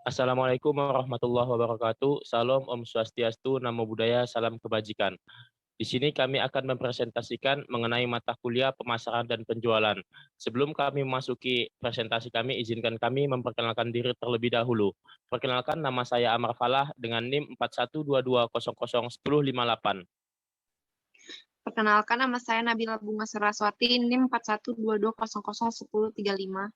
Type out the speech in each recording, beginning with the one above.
Assalamualaikum warahmatullahi wabarakatuh. Salam Om Swastiastu, Namo Buddhaya, Salam Kebajikan. Di sini kami akan mempresentasikan mengenai mata kuliah pemasaran dan penjualan. Sebelum kami memasuki presentasi kami, izinkan kami memperkenalkan diri terlebih dahulu. Perkenalkan, nama saya Amar Falah dengan NIM 4122001058. Perkenalkan, nama saya Nabila Bunga Saraswati, NIM 4122001035.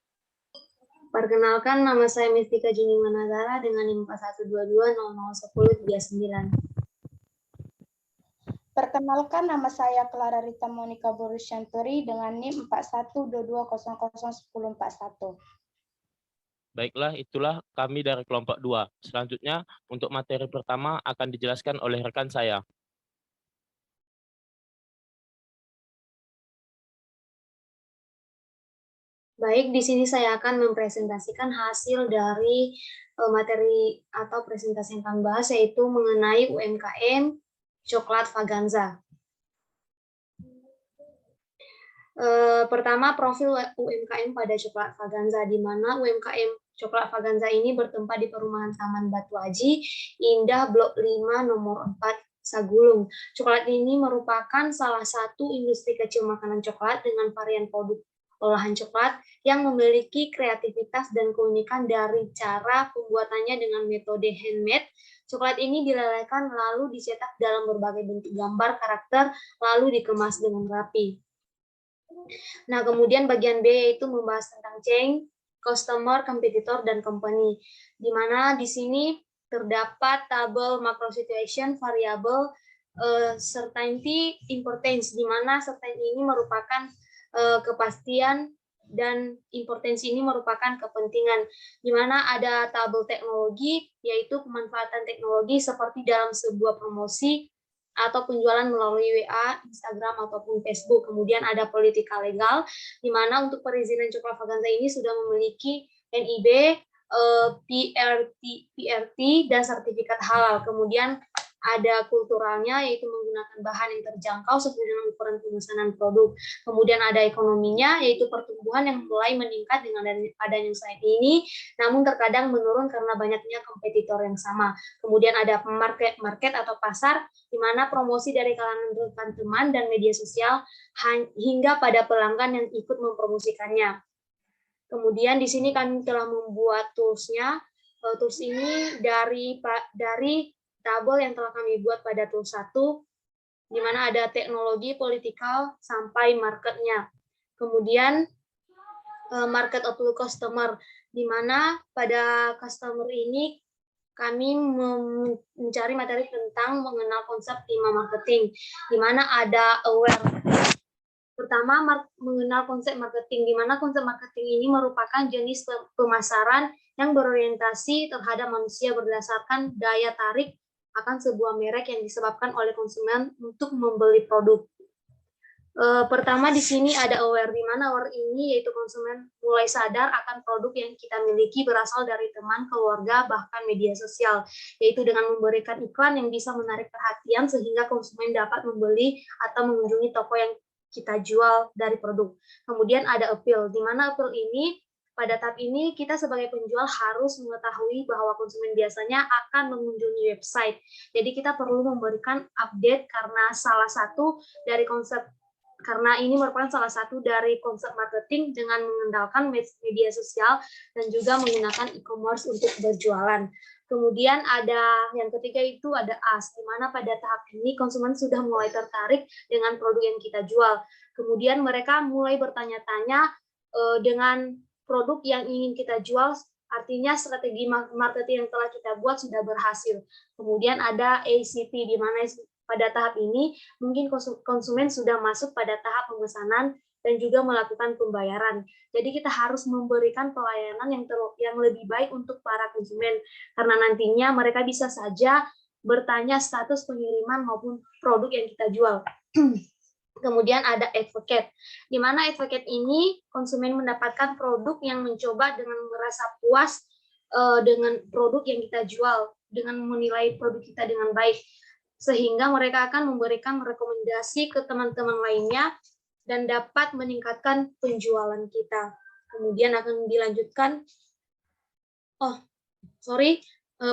Perkenalkan, nama saya Mistika Juni Managara dengan NIM 4122001039. Perkenalkan, nama saya Clara Rita Monica Borusyanturi dengan NIM 4122001041. Baiklah, itulah kami dari kelompok 2. Selanjutnya, untuk materi pertama akan dijelaskan oleh rekan saya. Baik, di sini saya akan mempresentasikan hasil dari materi atau presentasi yang kami bahas, yaitu mengenai UMKM Coklat Faganza. Pertama, profil UMKM pada Coklat Faganza, di mana UMKM Coklat Faganza ini bertempat di perumahan Taman Batu Aji, Indah, Blok 5, nomor 4, Sagulung. Coklat ini merupakan salah satu industri kecil makanan coklat dengan varian produk olahan coklat yang memiliki kreativitas dan keunikan dari cara pembuatannya dengan metode handmade. Coklat ini dilelehkan lalu dicetak dalam berbagai bentuk gambar karakter, lalu dikemas dengan rapi. Nah, kemudian bagian B yaitu membahas tentang chain, customer, competitor, dan company. Di mana di sini terdapat tabel macro situation, variable, certainty, importance, di mana certainty ini merupakan kepastian dan importance ini merupakan kepentingan, di mana ada tabel teknologi, yaitu pemanfaatan teknologi seperti dalam sebuah promosi atau penjualan melalui WA, Instagram, ataupun Facebook. Kemudian ada politika legal, di mana untuk perizinan Coklat Faganza ini sudah memiliki NIB, PRT, dan sertifikat halal. Kemudian ada kulturalnya, yaitu menggunakan bahan yang terjangkau sesuai dengan ukuran pemesanan produk. Kemudian ada ekonominya, yaitu pertumbuhan yang mulai meningkat dengan adanya saat ini, namun terkadang menurun karena banyaknya kompetitor yang sama. Kemudian ada market atau pasar, di mana promosi dari kalangan rekan teman dan media sosial hingga pada pelanggan yang ikut mempromosikannya. Kemudian di sini kami telah membuat tools-nya. Tools ini dari tabel yang telah kami buat pada tools 1, di mana ada teknologi, politikal, sampai market-nya. Kemudian market outlook customer, di mana pada customer ini kami mencari materi tentang mengenal konsep 5 marketing, di mana ada aware. Pertama, mengenal konsep marketing, di mana konsep marketing ini merupakan jenis pemasaran yang berorientasi terhadap manusia berdasarkan daya tarik akan sebuah merek yang disebabkan oleh konsumen untuk membeli produk. Pertama di sini ada aware, di mana aware ini yaitu konsumen mulai sadar akan produk yang kita miliki berasal dari teman, keluarga, bahkan media sosial, yaitu dengan memberikan iklan yang bisa menarik perhatian sehingga konsumen dapat membeli atau mengunjungi toko yang kita jual dari produk. Kemudian ada appeal, di mana appeal ini pada tahap ini kita sebagai penjual harus mengetahui bahwa konsumen biasanya akan mengunjungi website. Jadi kita perlu memberikan update karena ini merupakan salah satu dari konsep marketing dengan mengandalkan media sosial dan juga menggunakan e-commerce untuk berjualan. Kemudian ada yang ketiga itu ada as, di mana pada tahap ini konsumen sudah mulai tertarik dengan produk yang kita jual. Kemudian mereka mulai bertanya-tanya dengan produk yang ingin kita jual, artinya strategi marketing yang telah kita buat sudah berhasil. Kemudian ada ACT, di mana pada tahap ini mungkin konsumen sudah masuk pada tahap pemesanan dan juga melakukan pembayaran. Jadi kita harus memberikan pelayanan yang lebih baik untuk para konsumen, karena nantinya mereka bisa saja bertanya status pengiriman maupun produk yang kita jual. Kemudian ada advocate, di mana advocate ini konsumen mendapatkan produk yang mencoba dengan merasa puas dengan produk yang kita jual, dengan menilai produk kita dengan baik, sehingga mereka akan memberikan rekomendasi ke teman-teman lainnya dan dapat meningkatkan penjualan kita. Kemudian akan dilanjutkan,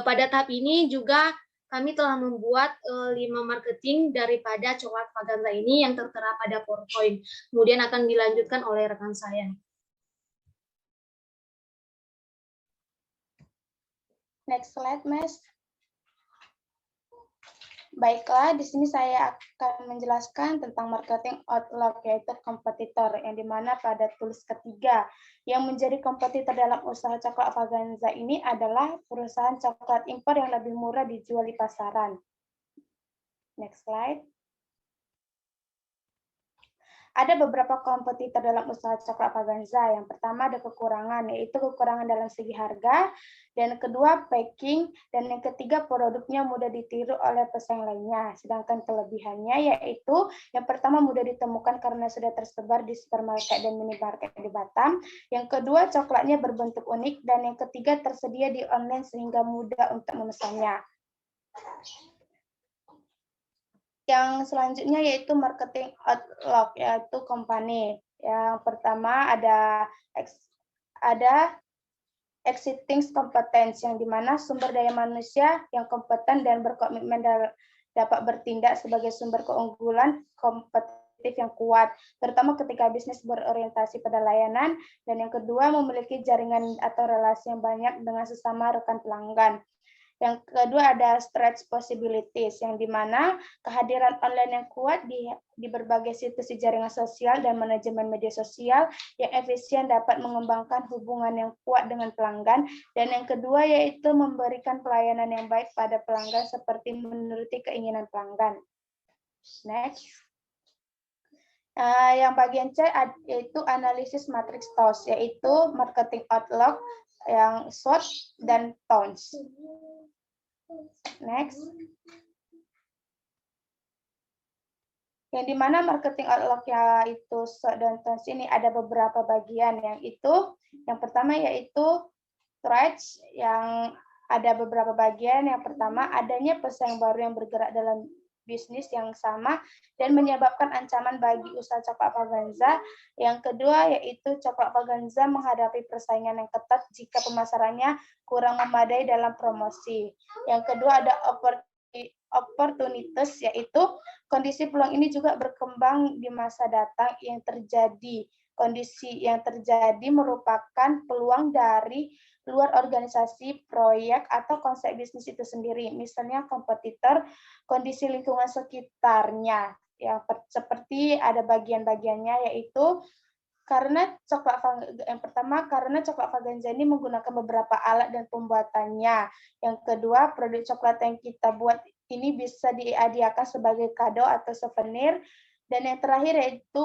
pada tahap ini juga kami telah membuat 5 marketing daripada coklat Vaganza ini yang tertera pada PowerPoint. Kemudian akan dilanjutkan oleh rekan saya. Next slide, Mas. Baiklah, di sini saya akan menjelaskan tentang marketing outlook, yaitu kompetitor, yang dimana pada tulis ketiga, yang menjadi kompetitor dalam usaha coklat Vaganza ini adalah perusahaan coklat impor yang lebih murah dijual di pasaran. Next slide. Ada beberapa kompetitor dalam usaha coklat Vaganza. Yang pertama ada kekurangan, yaitu kekurangan dalam segi harga, dan kedua packing, dan yang ketiga produknya mudah ditiru oleh pesaing lainnya. Sedangkan kelebihannya yaitu yang pertama mudah ditemukan karena sudah tersebar di supermarket dan minimarket di Batam. Yang kedua coklatnya berbentuk unik, dan yang ketiga tersedia di online sehingga mudah untuk memesannya. Yang selanjutnya yaitu marketing outlook, yaitu company. Yang pertama ada existing competence, yang dimana sumber daya manusia yang kompeten dan berkomitmen dapat bertindak sebagai sumber keunggulan kompetitif yang kuat, terutama ketika bisnis berorientasi pada layanan. Dan yang kedua memiliki jaringan atau relasi yang banyak dengan sesama rekan pelanggan. Yang kedua ada stretch possibilities, yang dimana kehadiran online yang kuat di berbagai situs di jaringan sosial dan manajemen media sosial yang efisien dapat mengembangkan hubungan yang kuat dengan pelanggan. Dan yang kedua yaitu memberikan pelayanan yang baik pada pelanggan seperti menuruti keinginan pelanggan. Next. Yang bagian C yaitu analisis matrix TOWS, yaitu marketing outlook yang SWOT dan TOWS. Next. Yang dimana marketing outlook yaitu SWOT dan TOWS ini ada beberapa bagian, yang pertama yaitu threats, yang ada beberapa bagian. Yang pertama adanya pesaing baru yang bergerak dalam bisnis yang sama dan menyebabkan ancaman bagi usaha coklat Vaganza. Yang kedua yaitu coklat Vaganza menghadapi persaingan yang ketat jika pemasarannya kurang memadai dalam promosi. Yang kedua ada opportunities, yaitu kondisi peluang ini juga berkembang di masa datang yang terjadi. Kondisi yang terjadi merupakan peluang dari luar organisasi, proyek, atau konsep bisnis itu sendiri. Misalnya kompetitor, kondisi lingkungan sekitarnya. Seperti ada bagian-bagiannya, yaitu yang pertama karena coklat Vaganza ini menggunakan beberapa alat dan pembuatannya. Yang kedua, produk coklat yang kita buat ini bisa dihadiahkan sebagai kado atau souvenir. Dan yang terakhir yaitu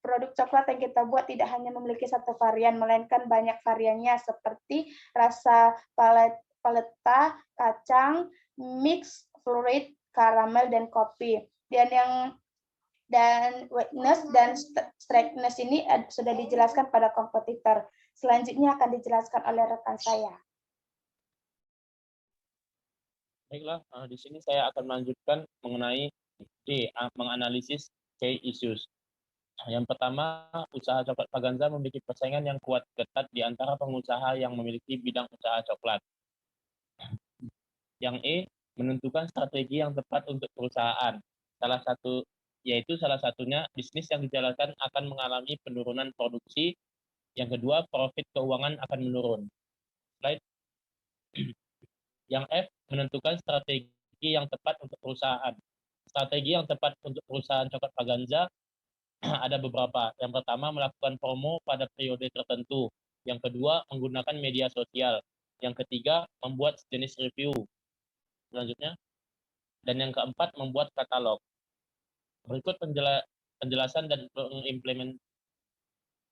produk coklat yang kita buat tidak hanya memiliki satu varian, melainkan banyak variannya seperti rasa paleta, kacang, mix, fluid, karamel, dan kopi. Dan wetness dan strictness ini sudah dijelaskan pada kompetitor. Selanjutnya akan dijelaskan oleh rekan saya. Baiklah, di sini saya akan melanjutkan mengenai menganalisis key issues. Yang pertama, usaha coklat Vaganza memiliki persaingan yang kuat ketat di antara pengusaha yang memiliki bidang usaha coklat. Yang E, menentukan strategi yang tepat untuk perusahaan. Salah satunya bisnis yang dijalankan akan mengalami penurunan produksi. Yang kedua, profit keuangan akan menurun. Slide. Yang F, menentukan strategi yang tepat untuk perusahaan. Strategi yang tepat untuk perusahaan coklat Vaganza ada beberapa. Yang pertama, melakukan promo pada periode tertentu. Yang kedua, menggunakan media sosial. Yang ketiga, membuat jenis review. Selanjutnya. Dan yang keempat, membuat katalog. Berikut penjelasan dan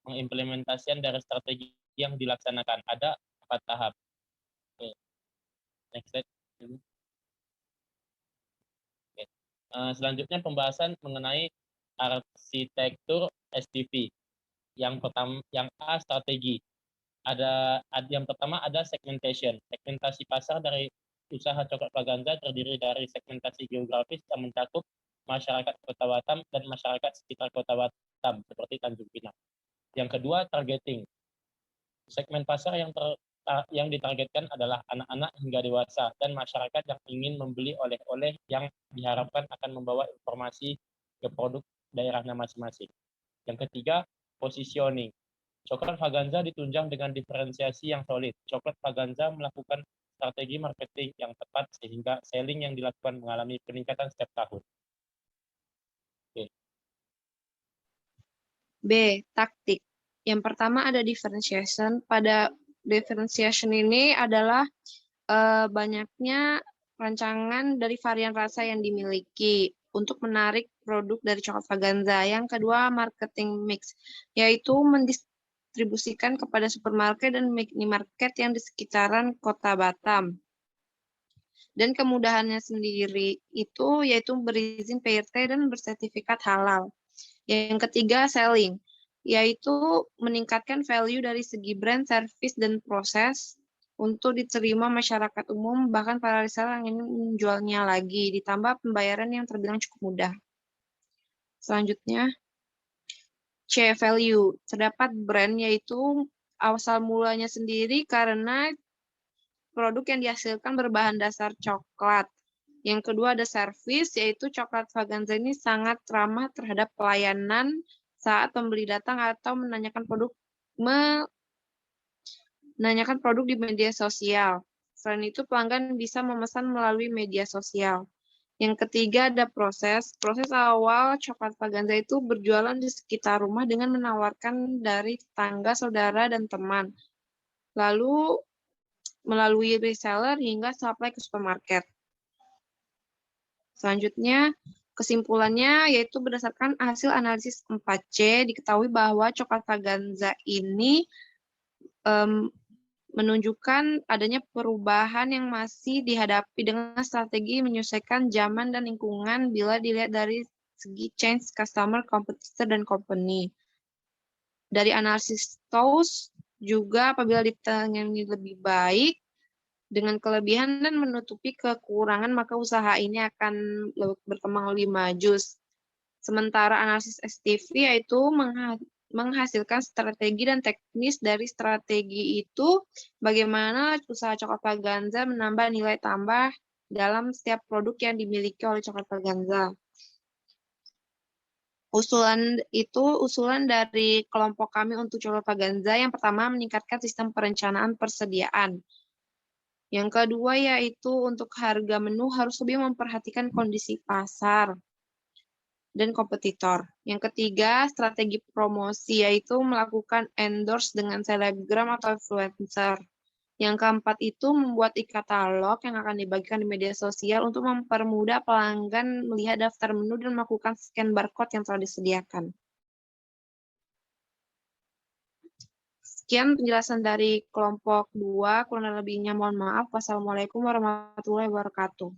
pengimplementasian dari strategi yang dilaksanakan. Ada 4 tahap. Oke. Next slide. Oke. Selanjutnya pembahasan mengenai arsitektur STV. Yang A, strategi. Yang pertama ada segmentation. Segmentasi pasar dari usaha coklat Vaganza terdiri dari segmentasi geografis yang mencakup masyarakat Kota Batam dan masyarakat sekitar Kota Batam seperti Tanjung Pinang. Yang kedua, targeting. Segmen pasar yang yang ditargetkan adalah anak-anak hingga dewasa dan masyarakat yang ingin membeli oleh-oleh yang diharapkan akan membawa informasi ke produk daerahnya masing-masing. Yang ketiga, positioning. Coklat Faganza ditunjang dengan diferensiasi yang solid. Coklat Faganza melakukan strategi marketing yang tepat sehingga selling yang dilakukan mengalami peningkatan setiap tahun. Oke. B. Taktik. Yang pertama ada differentiation. Pada differentiation ini adalah banyaknya rancangan dari varian rasa yang dimiliki untuk menarik produk dari coklat Faganza. Yang kedua, marketing mix, yaitu mendistribusikan kepada supermarket dan minimarket yang di sekitaran kota Batam. Dan kemudahannya sendiri itu yaitu berizin PRT dan bersertifikat halal. Yang ketiga, selling, yaitu meningkatkan value dari segi brand, service, dan proses untuk diterima masyarakat umum, bahkan para reseller yang ingin menjualnya lagi, ditambah pembayaran yang terbilang cukup mudah. Selanjutnya, C, value. Terdapat brand, yaitu asal mulanya sendiri karena produk yang dihasilkan berbahan dasar coklat. Yang kedua ada service, yaitu coklat Faganza ini sangat ramah terhadap pelayanan saat pembeli datang atau menanyakan produk di media sosial. Selain itu, pelanggan bisa memesan melalui media sosial. Yang ketiga ada proses. Proses awal coklat Faganza itu berjualan di sekitar rumah dengan menawarkan dari tetangga, saudara, dan teman. Lalu melalui reseller hingga supply ke supermarket. Selanjutnya, kesimpulannya yaitu berdasarkan hasil analisis 4C, diketahui bahwa coklat Faganza ini menunjukkan adanya perubahan yang masih dihadapi dengan strategi menyesuaikan zaman dan lingkungan bila dilihat dari segi change customer, competitor, dan company. Dari analisis TOWS juga apabila ditangani lebih baik, dengan kelebihan dan menutupi kekurangan, maka usaha ini akan berkembang lebih maju. Sementara analisis STV yaitu menghasilkan strategi dan teknis dari strategi itu, bagaimana usaha coklat Faganza menambah nilai tambah dalam setiap produk yang dimiliki oleh coklat Faganza. Usulan dari kelompok kami untuk coklat Faganza, yang pertama meningkatkan sistem perencanaan persediaan. Yang kedua yaitu untuk harga menu harus lebih memperhatikan kondisi pasar dan kompetitor. Yang ketiga, strategi promosi yaitu melakukan endorse dengan selebgram atau influencer. Yang keempat itu membuat e-katalog yang akan dibagikan di media sosial untuk mempermudah pelanggan melihat daftar menu dan melakukan scan barcode yang telah disediakan. Sekian penjelasan dari kelompok 2, kurang lebihnya mohon maaf. Wassalamualaikum warahmatullahi wabarakatuh.